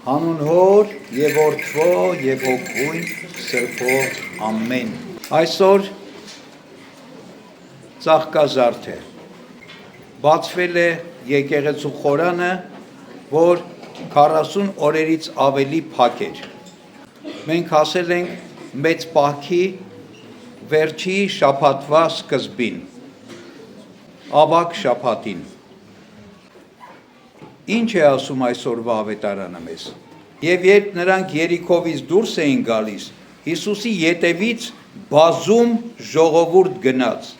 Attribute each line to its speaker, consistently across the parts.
Speaker 1: Հանուն Հոր եւ Որդվո եւ Հոգույն Սրբո ամեն։ Այսօր Ծաղկազարդ է։ Բացվել է եկեղեցու խորանը, որ 40 օրերից ավելի փակ էր։ Մենք հասել ենք մեծ պահքի վերջի շաբաթվա սկզբին, ավագ շաբաթին։ Ինչ է ասում այսօրվա ավետարանը մեզ։ Եվ երբ նրանք Երիքովից դուրս էին գալիս, Հիսուսի ետևից բազում ժողովուրդ գնաց։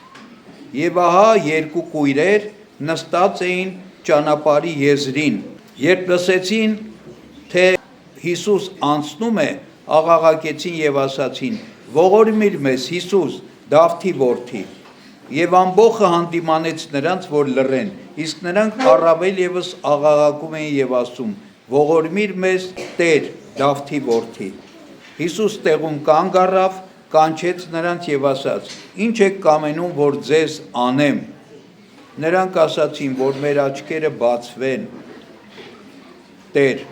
Speaker 1: Եվ ահա երկու կույրեր նստած էին ճանապարհի եզրին։ Երբ լսեցին, թե Հիսուս անցնում է, աղաղակեցին եւ ասացին. «Ողորմիր մեզ, Հիսուս, Դավթի որդի»։ Եվ ամբողջը հանդիմանեց նրանց, որ լռեն, իսկ նրանք առավել ևս աղաղակում էին եւ ասում. «Ողորմիր մեզ, Տեր, Դավթի որդի»։ Հիսուս տեղում կանգ առավ, կանչեց նրանց եւ ասաց. «Ինչ եք կամենում, որ ձեզ անեմ»։ Նրանք ասացին, որ մեր աչքերը բացվեն, Տեր։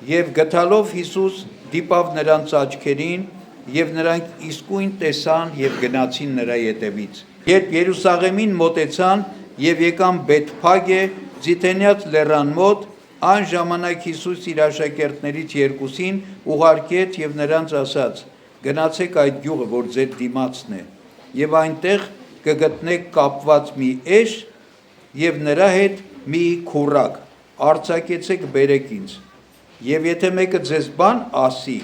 Speaker 1: Եվ գտալով Հիսուս դիպավ նրանց աչքերին, եւ նրանք իսկույն տեսան եւ գնացին նրա ետևից։ Երբ Երուսաղեմին մոտեցան եւ եկան Բեթփագե, Ձիթենյաց լեռան մոտ, այն ժամանակ Հիսուս իր աշակերտներից երկուսին ուղարկեց եւ նրանց ասաց. «Գնացեք այդ գյուղը, որ ձեր դիմացն է, եւ այնտեղ կգտնեք կապված մի էշ եւ նրա հետ մի քուռակ, արձակեցեք բերեք ինձ։ Եվ եթե մեկը ձեզ բան ասի,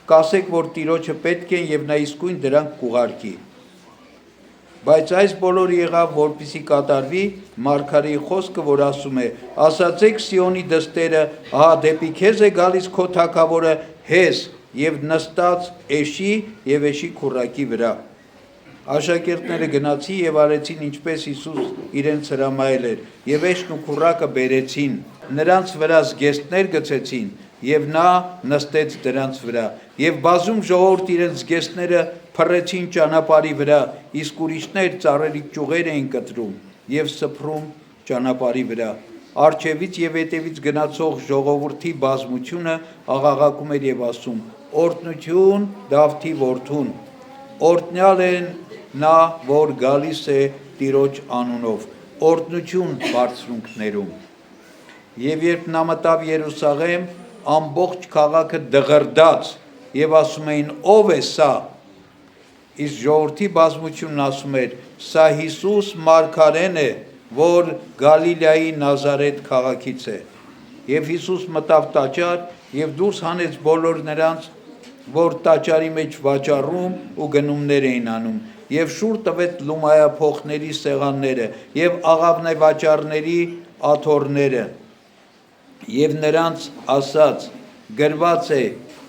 Speaker 1: կասեք, որ Տիրոջը պետք են եւ նա իսկույն դրանք կուղարկի»։ Բայց այս բոլորը եղավ, որպեսզի կատարվի Մարգարեի խոսքը, որ ասում է. «Ասացեք Սիոնի դստերը, ահա դեպի քեզ է գալիս քո թագավորը հես եւ նստած էշի եւ էշի քուռակի վրա»։ Աշակերտները գնացին եւ արեցին ինչպես Հիսուս իրենց հրամայել էր, եւ էշն ու քուռակը բերեցին, նրանց վրա զգեստներ գցեցին, եւ նա նստեց դրանց վրա, եւ բազում ժողովուրդ իրենց զգեստները փռեցին ճանապարհի վրա, իսկ ուրիշներ ծառերի ճյուղեր էին կտրում եւ սփռում ճանապարհի վրա։ Արջևից եւ ետևից գնացող ժողովրդի բազմությունը աղաղակում էր եւ ասում. «Օրհնություն Դավթի որդուն, օրհնյալ է նա, որ գալիս է Տիրոջ անունով, օրհնություն բարձրունքներում»։ Եվ երբ նա մտավ Երուսաղեմ, ամբողջ քաղաքը դղրդաց եւ ասում էին. «Ո՞վ է սա»։ Իսկ ժողովրդի բազմությունն ասում էր. «Սա Հիսուս Մարգարեն է, որ Գալիլեայի Նազարեթ քաղաքից է»։ Եվ Հիսուս մտավ տաճար եւ դուրս հանեց բոլոր նրանց, որ տաճարի մեջ վաճառում ու գնումներ էին անում, եւ շուռ տվեց լումայափոխների սեղանները եւ աղավնեվաճառների աթոռները, եւ նրանց ասաց. «Գրված է.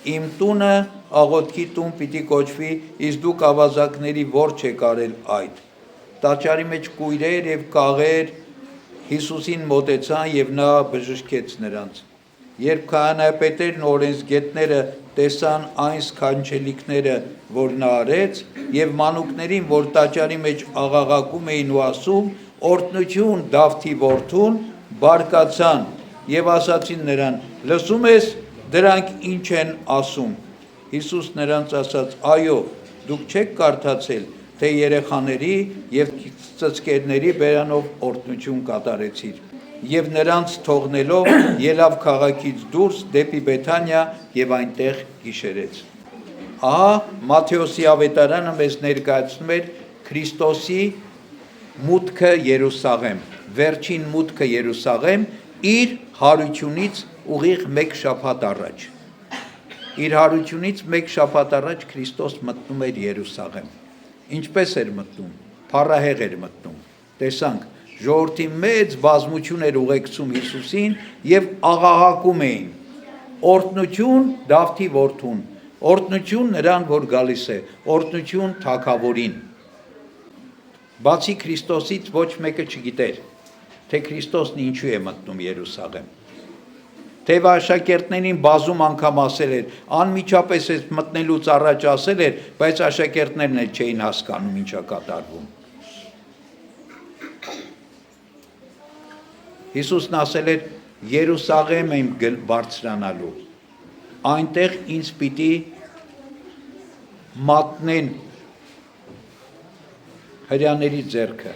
Speaker 1: իմ տունը աղոթքի տուն պիտի կոչվի, իսկ դուք ավազակների ворջ եք արել այդ»։ Տաճարի մեջ կույրեր եւ կաղեր Հիսուսին մոտեցան եւ նա բժշկեց նրանց։ Երբ քահանայապետերն ու օրենսգետները տեսան այն սքանչելիքները, որ նա արեց, եւ մանուկներին, որ տաճարի մեջ աղաղակում էին ու ասում. «Օրհնություն Դավթի որդուն», բարկացան եւ ասացին նրան. «Լսում ես, դրանք ինչ են ասում»։ Հիսուս նրանց ասաց. «Այո, դուք չեք կարդացել, թե երեխաների եւ ծծկերների բերանով օրհնություն կատարեցիր»։ Եվ նրանց թողնելով ելավ քաղաքից դուրս դեպի Բեթանիա եւ այնտեղ գիշերեց։ Ահա Մատթեոսի ավետարանը մեզ ներկայացնում է Քրիստոսի մուտքը Երուսաղեմ, վերջին մուտքը Երուսաղեմ իր հարությունից ուղիղ մեկ շաբաթ առաջ։ Իր հարությունից մեկ շաբաթ առաջ Քրիստոս մտնում էր Երուսաղեմ։ Ինչպես էր մտնում։ Փառահեղ էր մտնում։ Տեսանք, ժողովրդի մեծ բազմություն էր ուղեկցում Հիսուսին եւ աղաղակում էին. «Օրհնություն Դավթի որդուն, օրհնություն նրան, որ գալիս է, օրհնություն Թագավորին»։ Բացի Քրիստոսից ոչ մեկը չգիտեր, թե Քրիստոսն ինչու է մտնում Երուսաղեմ։ Թեև աշակերտներին բազում անգամ ասել էր, անմիջապես է մտնելուց առաջ ասել էր, բայց աշակերտներն էլ չէին հասկանում ինչա կատարվում։ Հիսուսն ասել էր. Երուսաղեմ եմ բարձրանալու, այնտեղ ինձ պիտի մատնեն հրյաների ձեռքը,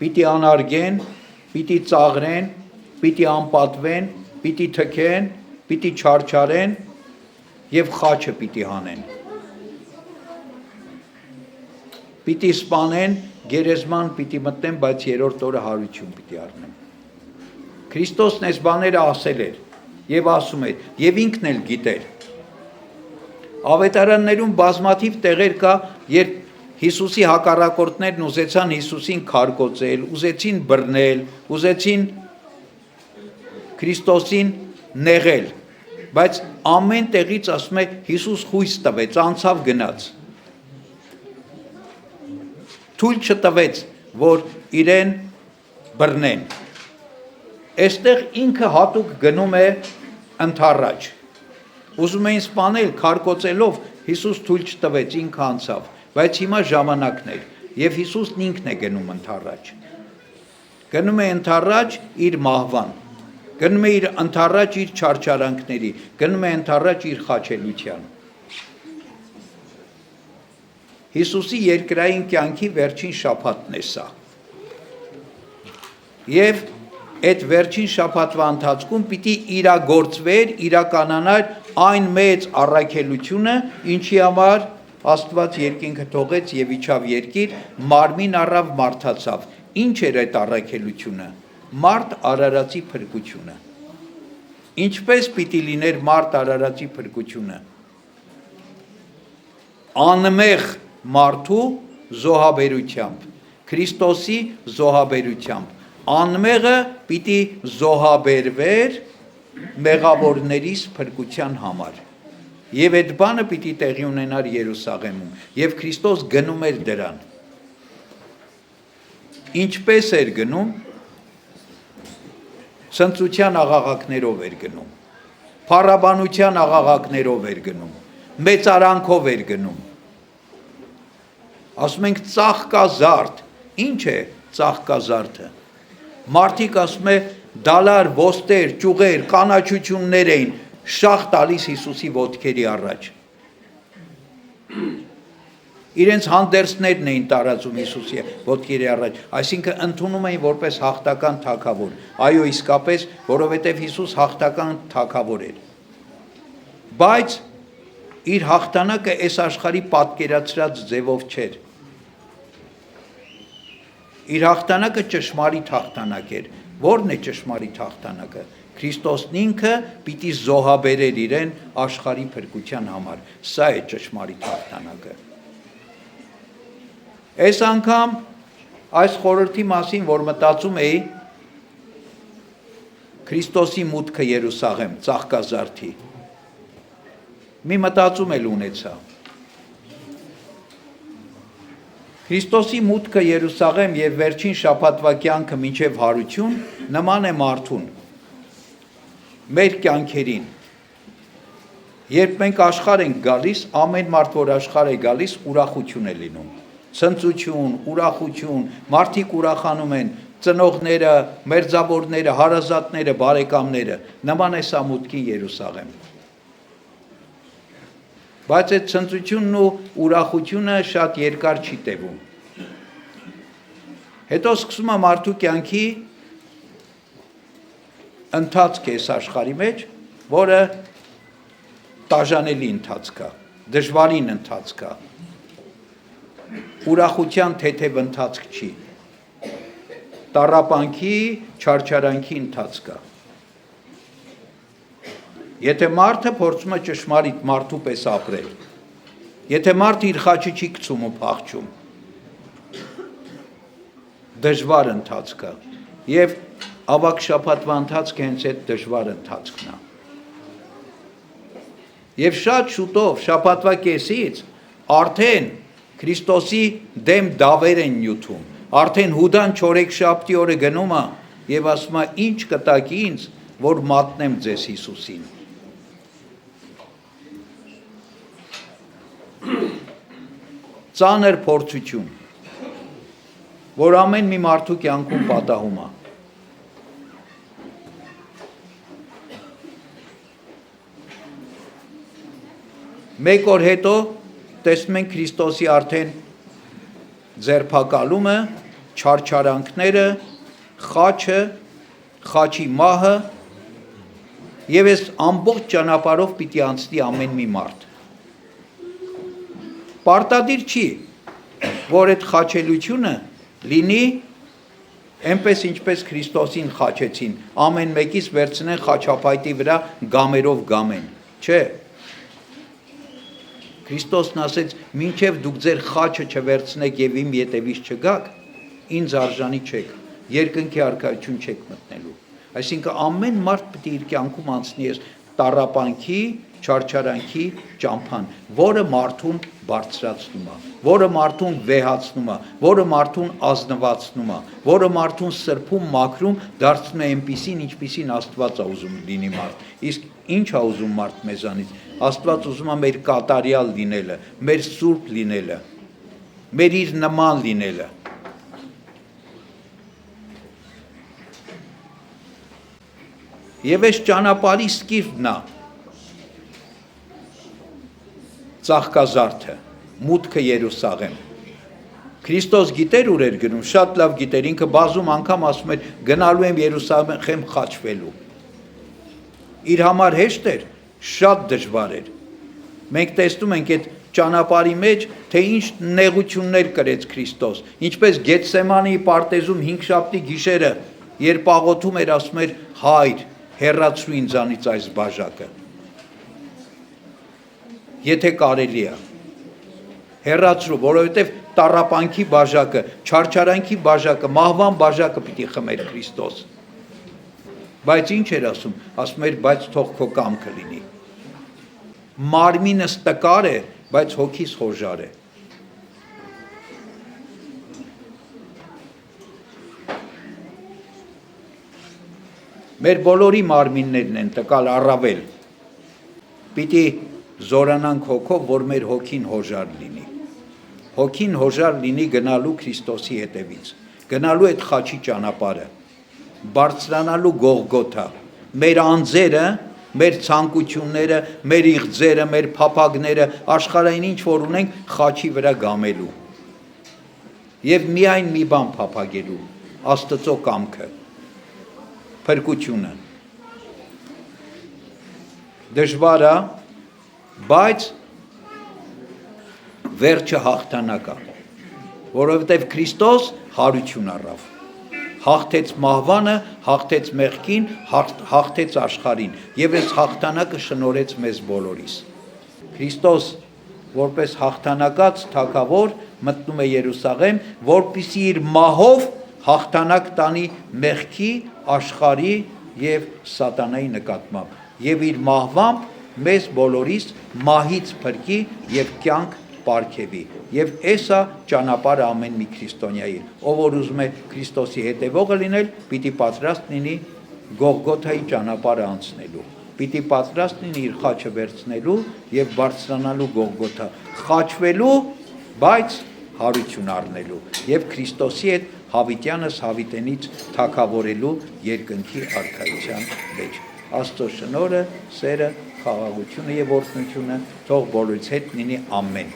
Speaker 1: պիտի անարգեն, պիտի ծաղրեն, պիտի անպատվեն, պիտի թքեն, պիտի չարչարեն և խաչը պիտի հանեն, պիտի սպանեն, գերեզման պիտի մտնեն, բայց երրորդ օրը հարություն պիտի առնեն։ Քրիստոսն այս բաները ասել էր և ասում էր, և ինքն էլ գիտեր։ Ավետարաններում բազմաթիվ տեղեր կա, երբ Հիսուսի հակառակորդներն ուզեցան Հիսուսին քարկոծել, ուզեցին բռնել, ուզեցին Քրիստոսին նեղել, բայց ամեն տեղից ասում է Հիսուս խույս տվեց, անցավ գնաց։ Թույլ չտվեց, որ իրեն բռնեն։ Այստեղ ինքը հատուկ գնում է ընդառաջ։ Ուզում էին սպանել քարկոծելով, Հիսուս թույլ չտվեց, ինքը անցավ, բայց հիմա ժամանակն էր, և Հիսուսն ինքն է գնում ընդառաջ։ Գնում է ընդառաջ իր մահվան, գնում է ընդառաջ իր չարչարանքների, գնում է ընդառաջ իր խաչելության։ Հիսուսի երկրային կյանքի վերջին շաբաթն է սա։ Եվ այդ վերջին շաբաթվա ընթացքում պիտի իրագործվեր, իրականանար այն մեծ առաքելությունը, ինչի համար Աստված երկինքը թողեց և իջավ երկիր, մարմին առավ, մարդացավ։ Ինչ էր այդ առաքելությունը։ Մարդ Արարածի փրկությունը։ Ինչպես պիտի լիներ մարդ Արարածի փրկությունը։ Անմեղ մարդու զոհաբերությամբ, Քրիստոսի զոհաբերությամբ։ Անմեղը պիտի զոհաբերվեր մեղավորներիս փրկության համար։ Եվ այդ բանը պիտի տեղի ունենար Երուսաղեմում, և Քրիստոս գնում էր դրան։ Ինչպես էր գնում, ցնծության աղաղակներով էր գնում, փառաբանության աղաղակներով էր գնում, մեծարանքով էր գնում։ Ասում ենք ծաղկազարդ, ինչ է ծաղկազարդը։ Մարդիկ ասում է դալար, ոստեր, ճյուղեր, կանաչություններ էին շաղ տալիս Հիսուսի ոտքերի առաջ։ Իրենց հանդերձներն էին տարածում Հիսուսի ոտքերի առաջ, այսինքն ընդունում էին որպես հաղթական թագավոր։ Այո, իսկապես, որովհետև Հիսուս հաղթական թագավոր էր։ Բայց իր հաղթանակը այս աշխարհի պատկերացրած ձևով չէր։ Իր հաղթանակը ճշմարիտ հաղթանակ էր։ Ո՞րն է ճշմարիտ հաղթանակը։ Քրիստոսն ինքը պիտի զոհաբերեր իրեն աշխարհի փրկության համար։ Սա է ճշմարիտ հաղթանակը։ Այս անգամ այս խորհրդի մասին, որ մտածում էի, Քրիստոսի մուտքը Երուսաղեմ, ծաղկազարդի, մի մտածում էլ ունեցա։ Քրիստոսի մուտքը Երուսաղեմ և վերջին շաբաթվա կյանքը մինչև հարություն նման է մարդուն, մեր կյանքերին։ Երբ մենք աշխարհ ենք գալիս, ամեն մարդ, որ աշխարհ է գալիս, ուրախություն է լինում, ցնծություն, ուրախություն, մարդիկ ուրախանում են, ծնողները, մերձավորները, հարազատները, բարեկամները, նման է սա մուտքի Երուսաղեմ։ Բայց այդ ցնծությունն ու ուրախությունը շատ երկար չի տևում։ Հետո սկսում է մարդու կյանքի ընթացք է այս աշխարհի մեջ, որը տաժանելի ընթացք է, դժվարին ընթացք է, ուրախության թեթև ընթացք չի, տառապանքի, չարչարանքի ընթացք է։ Եթե մարդը փորձում է ճշմարիտ մարդու պես ապրել, եթե մարդը իր խաչը չի գցում ու փախչում, դժվար ընթացք է, և ավագ շաբաթվա ընթացքը հենց այդ դժվար ընթացքն է։ Եվ շատ շուտով շաբաթվա կեսից արդեն Քրիստոսի դեմ դավեր են նյութում, արդեն Հուդան չորեքշաբթի օրը գնում է և ասում է ինչ կտաք ինձ, որ մատնեմ ձեզ Հիսուսին։ Ծանր փորձություն, որ ամեն մի մարդու կյանքում պատահում է։ Մեկ օր հետո տեսնում ենք Քրիստոսի արդեն ձերբակալումը, չարչարանքները, խաչը, խաչի մահը եւ այս ամբողջ ճանապարհով պիտի անցնի ամեն մի մարդ։ Պարտադիր չի, որ այդ խաչելությունը լինի այնպես ինչպես Քրիստոսին խաչեցին, ամեն մեկից վերցնեն խաչապայտի վրա գամերով գամեն, չէ։ Քրիստոսն ասեց, մինչև դուք ձեր խաչը չվերցնեք եւ իմ ետևից չգաք, ինձ արժանի չեք, երկնքի արքայություն չեք մտնելու։ Այսինքն ամեն մարդ պիտի իր կյանքում անցնի այս տառապանքի, չարչարանքի ճամփան, որը մարդուն բարձրացնում է, որը մարդուն վեհացնում է, որը մարդուն ազնվացնում է, որը մարդուն սրբում, մաքրում, դարձնում է այնպիսին, ինչպիսին Աստված է ուզում լինի մարդ։ Իսկ ինչ է ուզում մարդ մեզանից։ Աստված ուզում է մեր կատարյալ լինելը, մեր սուրբ լինելը, մեր իր նման լինելը։ Եվ այս ճանապարհի սկիզբն է ծաղկազարդը, մուտքը Երուսաղեմ։ Քրիստոս գիտեր ուր էր գնում, շատ լավ գիտեր, ինքը բազում անգամ ասում էր գնալու եմ Երուսաղեմ խաչվելու։ Իր համար հեշտ էր, շատ դժվար էր։ Մենք տեսնում ենք այդ ճանապարհի մեջ, թե ինչ նեղություններ կրեց Քրիստոս, ինչպես Գեթսեմանի պարտեզում 5 շաբթի գիշերը, երբ աղոթում էր, ասում էր Հայր, հեռացրու ինձանից այս բաժակը։ Եթե կարելի է, հեռացրու, որովհետև տառապանքի բաժակը, չարչարանքի բաժակը, մահվան բաժակը պիտի խմեր Քրիստոս։ Բայց ինչ էր ասում, ասում էր, բայց թող քո կամքը լինի։ Մարմինս տկար է, բայց հոգիս խոժար է։ Մեր բոլորի մարմիններն են տկար առավել։ Պիտի զորանանք հոգով, որ մեր հոգին հոժար լինի։ Հոգին հոժար լինի գնալու Քրիստոսի հետևից, գնալու այդ խաչի ճանապարհը, բարձրանալու Գողգոթա, մեր անձերը, մեր ցանկությունները, մեր իղձերը, մեր փափագները, աշխարհային ինչ որ ունենք, խաչի վրա գամելու։ Եվ միայն մի բան փափագելու, Աստծո կամքը, փրկությունը։ Դժվար է, բայց վերջը հաղթանակ է, որովհետև Քրիստոս հարություն առավ, հաղթեց մահվանը, հաղթեց մեղքին, հաղթեց աշխարհին եւ այս հաղթանակը շնորհեց մեզ բոլորիս։ Քրիստոս որպես հաղթանակած թագավոր մտնում է Երուսաղեմ, որպեսզի իր մահով հաղթանակ տանի մեղքի, աշխարհի եւ սատանայի նկատմամբ եւ իր մահվամբ մեզ բոլորիս մահից փրկի եւ կյանք պարգևի եւ էսա ճանապարհը ամեն մի քրիստոնյայի, ով որ ուզում է Քրիստոսի հետևողը լինել, պիտի պատրաստ լինի Գողգոթայի ճանապարհը անցնելու, պիտի պատրաստ լինի իր խաչը վերցնելու եւ բարձրանալու Գողգոթա, խաչվելու, բայց հարություն առնելու եւ Քրիստոսի հետ հավիտյանս հավիտենից թագավորելու երկնքի արքայության մեջ։ Աստծո շնորհը, սերը, խաղաղությունը եւ օրհնությունը թող բոլորից հետ լինի ամեն։